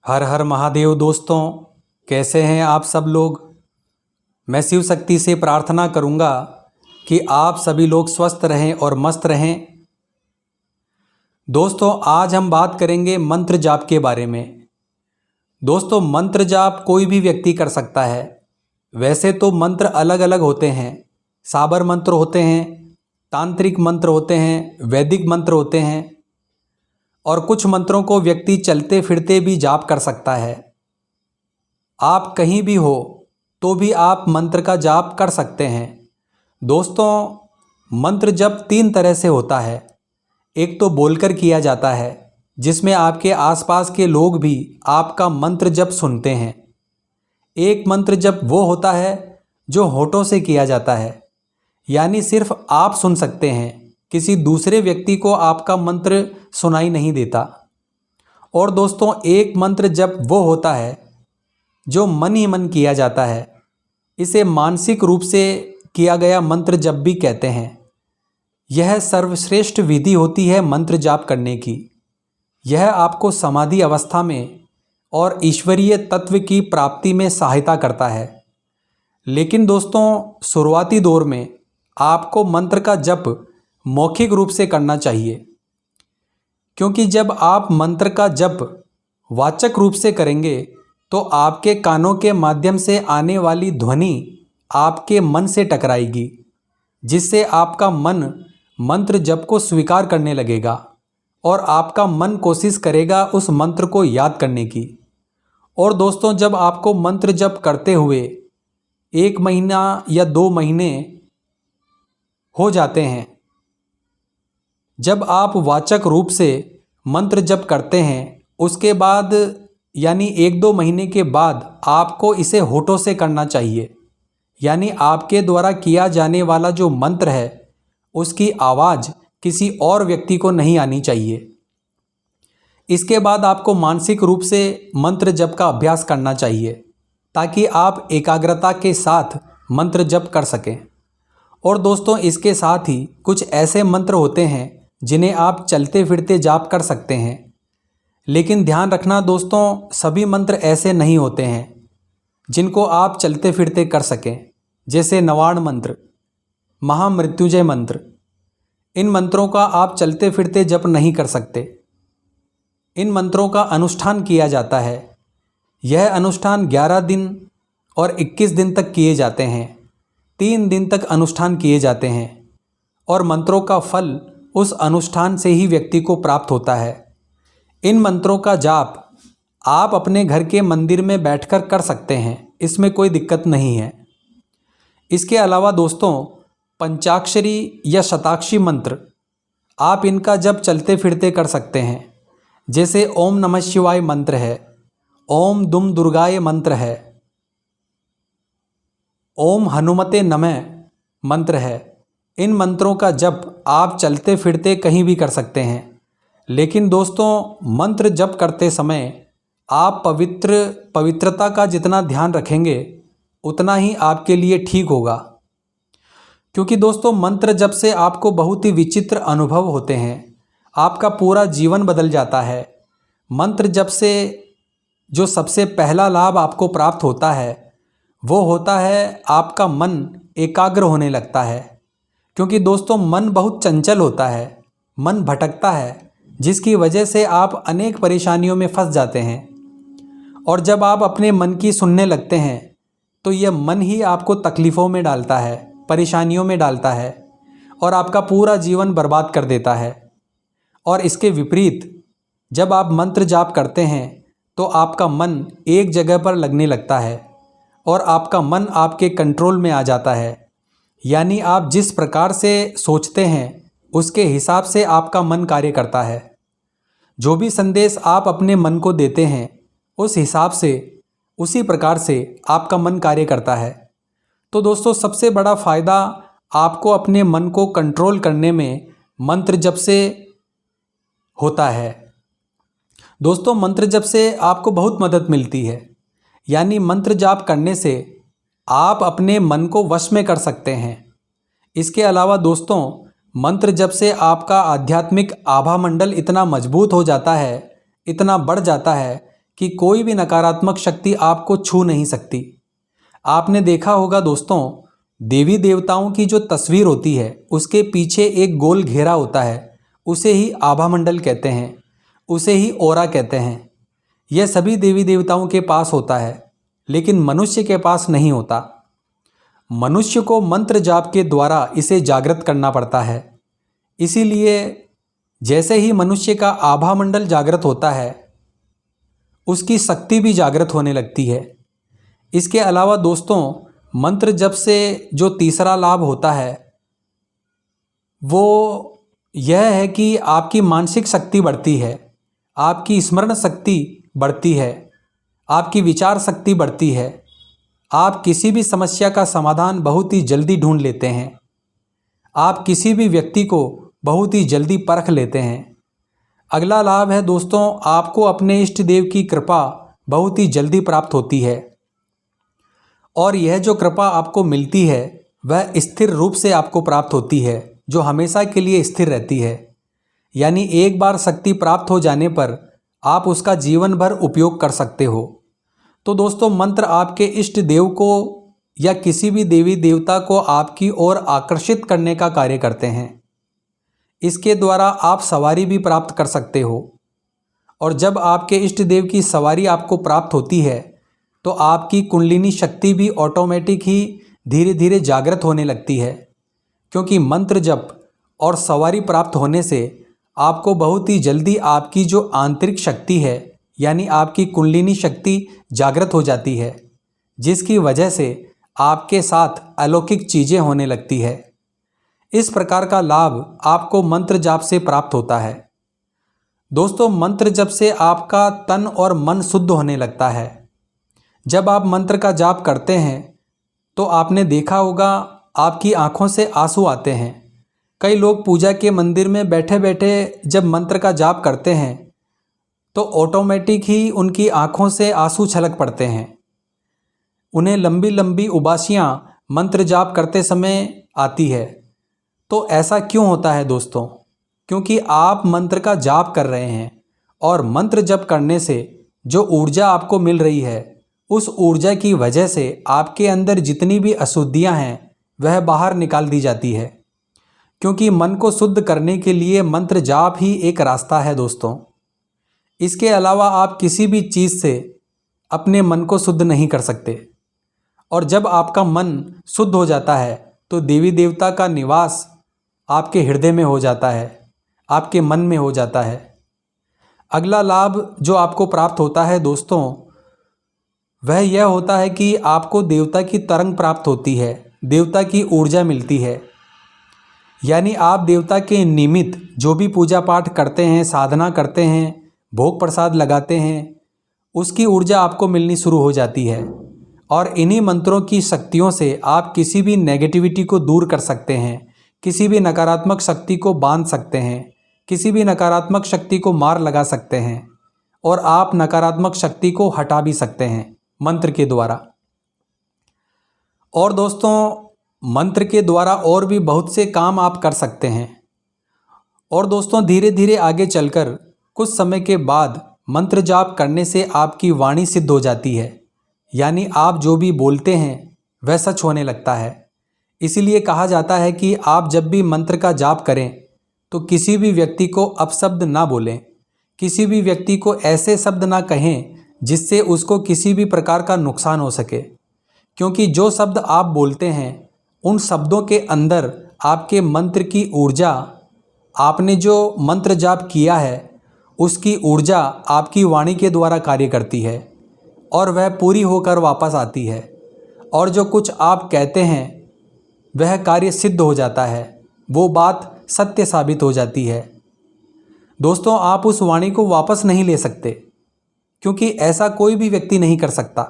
हर हर महादेव दोस्तों, कैसे हैं आप सब लोग। मैं शिव शक्ति से प्रार्थना करूंगा कि आप सभी लोग स्वस्थ रहें और मस्त रहें। दोस्तों, आज हम बात करेंगे मंत्र जाप के बारे में। दोस्तों, मंत्र जाप कोई भी व्यक्ति कर सकता है। वैसे तो मंत्र अलग अलग होते हैं। साबर मंत्र होते हैं, तांत्रिक मंत्र होते हैं, वैदिक मंत्र होते हैं और कुछ मंत्रों को व्यक्ति चलते फिरते भी जाप कर सकता है। आप कहीं भी हो तो भी आप मंत्र का जाप कर सकते हैं। दोस्तों, मंत्र जप 3 तरह से होता है। एक तो बोलकर किया जाता है, जिसमें आपके आसपास के लोग भी आपका मंत्र जप सुनते हैं। एक मंत्र जप वो होता है जो होठों से किया जाता है, यानी सिर्फ आप सुन सकते हैं, किसी दूसरे व्यक्ति को आपका मंत्र सुनाई नहीं देता। और दोस्तों, एक मंत्र जप वो होता है जो मन ही मन किया जाता है। इसे मानसिक रूप से किया गया मंत्र जप भी कहते हैं। यह सर्वश्रेष्ठ विधि होती है मंत्र जाप करने की। यह आपको समाधि अवस्था में और ईश्वरीय तत्व की प्राप्ति में सहायता करता है। लेकिन दोस्तों, शुरुआती दौर में आपको मंत्र का जप मौखिक रूप से करना चाहिए, क्योंकि जब आप मंत्र का जप वाचक रूप से करेंगे तो आपके कानों के माध्यम से आने वाली ध्वनि आपके मन से टकराएगी, जिससे आपका मन मंत्र जप को स्वीकार करने लगेगा और आपका मन कोशिश करेगा उस मंत्र को याद करने की। और दोस्तों, जब आपको मंत्र जप करते हुए 1 महीना या 2 महीने हो जाते हैं, जब आप वाचक रूप से मंत्र जप करते हैं, उसके बाद यानी 1-2 महीने के बाद आपको इसे होठों से करना चाहिए। यानी आपके द्वारा किया जाने वाला जो मंत्र है, उसकी आवाज़ किसी और व्यक्ति को नहीं आनी चाहिए। इसके बाद आपको मानसिक रूप से मंत्र जप का अभ्यास करना चाहिए, ताकि आप एकाग्रता के साथ मंत्र जप कर सकें। और दोस्तों, इसके साथ ही कुछ ऐसे मंत्र होते हैं जिन्हें आप चलते फिरते जाप कर सकते हैं। लेकिन ध्यान रखना दोस्तों, सभी मंत्र ऐसे नहीं होते हैं जिनको आप चलते फिरते कर सकें। जैसे नवाण मंत्र, महामृत्युंजय मंत्र, इन मंत्रों का आप चलते फिरते जप नहीं कर सकते। इन मंत्रों का अनुष्ठान किया जाता है। यह अनुष्ठान 11 दिन और 21 दिन तक किए जाते हैं। 3 दिन तक अनुष्ठान किए जाते हैं और मंत्रों का फल उस अनुष्ठान से ही व्यक्ति को प्राप्त होता है। इन मंत्रों का जाप आप अपने घर के मंदिर में बैठकर कर सकते हैं, इसमें कोई दिक्कत नहीं है। इसके अलावा दोस्तों, पंचाक्षरी या शताक्षी मंत्र, आप इनका जप चलते फिरते कर सकते हैं। जैसे ओम नमः शिवाय मंत्र है, ओम दुम दुर्गाय मंत्र है, ओम हनुमते नमः मंत्र है। इन मंत्रों का जप आप चलते फिरते कहीं भी कर सकते हैं। लेकिन दोस्तों, मंत्र जप करते समय आप पवित्रता का जितना ध्यान रखेंगे, उतना ही आपके लिए ठीक होगा। क्योंकि दोस्तों, मंत्र जप से आपको बहुत ही विचित्र अनुभव होते हैं। आपका पूरा जीवन बदल जाता है। मंत्र जप से जो सबसे पहला लाभ आपको प्राप्त होता है, वो होता है आपका मन एकाग्र होने लगता है। क्योंकि दोस्तों, मन बहुत चंचल होता है, मन भटकता है, जिसकी वजह से आप अनेक परेशानियों में फंस जाते हैं। और जब आप अपने मन की सुनने लगते हैं, तो यह मन ही आपको तकलीफ़ों में डालता है, परेशानियों में डालता है और आपका पूरा जीवन बर्बाद कर देता है। और इसके विपरीत, जब आप मंत्र जाप करते हैं तो आपका मन एक जगह पर लगने लगता है और आपका मन आपके कंट्रोल में आ जाता है। यानी आप जिस प्रकार से सोचते हैं, उसके हिसाब से आपका मन कार्य करता है। जो भी संदेश आप अपने मन को देते हैं, उस हिसाब से, उसी प्रकार से आपका मन कार्य करता है। तो दोस्तों, सबसे बड़ा फ़ायदा आपको अपने मन को कंट्रोल करने में मंत्र जप से होता है। दोस्तों, मंत्र जप से आपको बहुत मदद मिलती है। यानी मंत्र जाप करने से आप अपने मन को वश में कर सकते हैं। इसके अलावा दोस्तों, मंत्र जप से आपका आध्यात्मिक आभा मंडल इतना मजबूत हो जाता है, इतना बढ़ जाता है कि कोई भी नकारात्मक शक्ति आपको छू नहीं सकती। आपने देखा होगा दोस्तों, देवी देवताओं की जो तस्वीर होती है उसके पीछे एक गोल घेरा होता है, उसे ही आभा मंडल कहते हैं, उसे ही ओरा कहते हैं। यह सभी देवी देवताओं के पास होता है, लेकिन मनुष्य के पास नहीं होता। मनुष्य को मंत्र जाप के द्वारा इसे जागृत करना पड़ता है। इसीलिए जैसे ही मनुष्य का आभा मंडल जागृत होता है, उसकी शक्ति भी जागृत होने लगती है। इसके अलावा दोस्तों, मंत्र जप से जो तीसरा लाभ होता है वो यह है कि आपकी मानसिक शक्ति बढ़ती है, आपकी स्मरण शक्ति बढ़ती है, आपकी विचार शक्ति बढ़ती है। आप किसी भी समस्या का समाधान बहुत ही जल्दी ढूंढ लेते हैं। आप किसी भी व्यक्ति को बहुत ही जल्दी परख लेते हैं। अगला लाभ है दोस्तों, आपको अपने इष्ट देव की कृपा बहुत ही जल्दी प्राप्त होती है। और यह जो कृपा आपको मिलती है वह स्थिर रूप से आपको प्राप्त होती है, जो हमेशा के लिए स्थिर रहती है। यानी एक बार शक्ति प्राप्त हो जाने पर आप उसका जीवन भर उपयोग कर सकते हो। तो दोस्तों, मंत्र आपके इष्ट देव को या किसी भी देवी देवता को आपकी ओर आकर्षित करने का कार्य करते हैं। इसके द्वारा आप सवारी भी प्राप्त कर सकते हो। और जब आपके इष्ट देव की सवारी आपको प्राप्त होती है तो आपकी कुंडलिनी शक्ति भी ऑटोमेटिक ही धीरे धीरे जागृत होने लगती है, क्योंकि मंत्र जप और सवारी प्राप्त होने से आपको बहुत ही जल्दी आपकी जो आंतरिक शक्ति है यानी आपकी कुंडलिनी शक्ति जागृत हो जाती है, जिसकी वजह से आपके साथ अलौकिक चीज़ें होने लगती है। इस प्रकार का लाभ आपको मंत्र जाप से प्राप्त होता है। दोस्तों, मंत्र जप से आपका तन और मन शुद्ध होने लगता है। जब आप मंत्र का जाप करते हैं तो आपने देखा होगा आपकी आंखों से आंसू आते हैं। कई लोग पूजा के मंदिर में बैठे बैठे जब मंत्र का जाप करते हैं तो ऑटोमेटिक ही उनकी आंखों से आंसू छलक पड़ते हैं। उन्हें लंबी लंबी उबासियां मंत्र जाप करते समय आती है। तो ऐसा क्यों होता है दोस्तों? क्योंकि आप मंत्र का जाप कर रहे हैं और मंत्र जप करने से जो ऊर्जा आपको मिल रही है, उस ऊर्जा की वजह से आपके अंदर जितनी भी अशुद्धियां हैं वह बाहर निकाल दी जाती है। क्योंकि मन को शुद्ध करने के लिए मंत्र जाप ही एक रास्ता है दोस्तों। इसके अलावा आप किसी भी चीज़ से अपने मन को शुद्ध नहीं कर सकते। और जब आपका मन शुद्ध हो जाता है तो देवी देवता का निवास आपके हृदय में हो जाता है, आपके मन में हो जाता है। अगला लाभ जो आपको प्राप्त होता है दोस्तों, वह यह होता है कि आपको देवता की तरंग प्राप्त होती है, देवता की ऊर्जा मिलती है। यानी आप देवता के निमित्त जो भी पूजा पाठ करते हैं, साधना करते हैं, भोग प्रसाद लगाते हैं, उसकी ऊर्जा आपको मिलनी शुरू हो जाती है। और इन्हीं मंत्रों की शक्तियों से आप किसी भी नेगेटिविटी को दूर कर सकते हैं, किसी भी नकारात्मक शक्ति को बांध सकते हैं, किसी भी नकारात्मक शक्ति को मार लगा सकते हैं और आप नकारात्मक शक्ति को हटा भी सकते हैं मंत्र के द्वारा। और दोस्तों, मंत्र के द्वारा और भी बहुत से काम आप कर सकते हैं। और दोस्तों, धीरे धीरे आगे चलकर कुछ समय के बाद मंत्र जाप करने से आपकी वाणी सिद्ध हो जाती है। यानी आप जो भी बोलते हैं वह सच होने लगता है। इसीलिए कहा जाता है कि आप जब भी मंत्र का जाप करें तो किसी भी व्यक्ति को अपशब्द ना बोलें, किसी भी व्यक्ति को ऐसे शब्द ना कहें जिससे उसको किसी भी प्रकार का नुकसान हो सके। क्योंकि जो शब्द आप बोलते हैं उन शब्दों के अंदर आपके मंत्र की ऊर्जा, आपने जो मंत्र जाप किया है उसकी ऊर्जा आपकी वाणी के द्वारा कार्य करती है और वह पूरी होकर वापस आती है। और जो कुछ आप कहते हैं वह कार्य सिद्ध हो जाता है, वो बात सत्य साबित हो जाती है। दोस्तों, आप उस वाणी को वापस नहीं ले सकते, क्योंकि ऐसा कोई भी व्यक्ति नहीं कर सकता।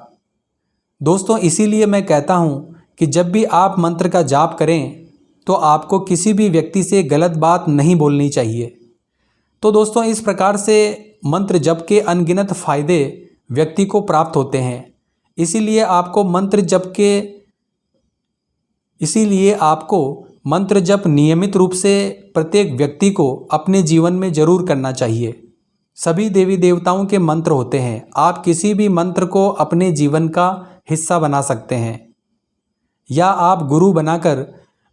दोस्तों, इसीलिए मैं कहता हूँ कि जब भी आप मंत्र का जाप करें तो आपको किसी भी व्यक्ति से गलत बात नहीं बोलनी चाहिए। तो दोस्तों, इस प्रकार से मंत्र जप के अनगिनत फायदे व्यक्ति को प्राप्त होते हैं। इसीलिए आपको मंत्र जप नियमित रूप से प्रत्येक व्यक्ति को अपने जीवन में जरूर करना चाहिए। सभी देवी देवताओं के मंत्र होते हैं। आप किसी भी मंत्र को अपने जीवन का हिस्सा बना सकते हैं, या आप गुरु बनाकर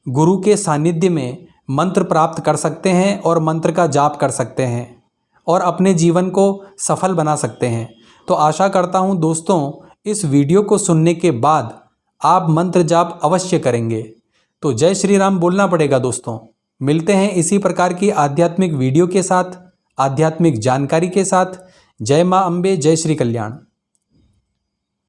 गुरु के सानिध्य में मंत्र प्राप्त कर सकते हैं और मंत्र का जाप कर सकते हैं और अपने जीवन को सफल बना सकते हैं। तो आशा करता हूँ दोस्तों, इस वीडियो को सुनने के बाद आप मंत्र जाप अवश्य करेंगे। तो जय श्री राम बोलना पड़ेगा दोस्तों। मिलते हैं इसी प्रकार की आध्यात्मिक वीडियो के साथ, आध्यात्मिक जानकारी के साथ। जय माँ अम्बे, जय श्री कल्याण।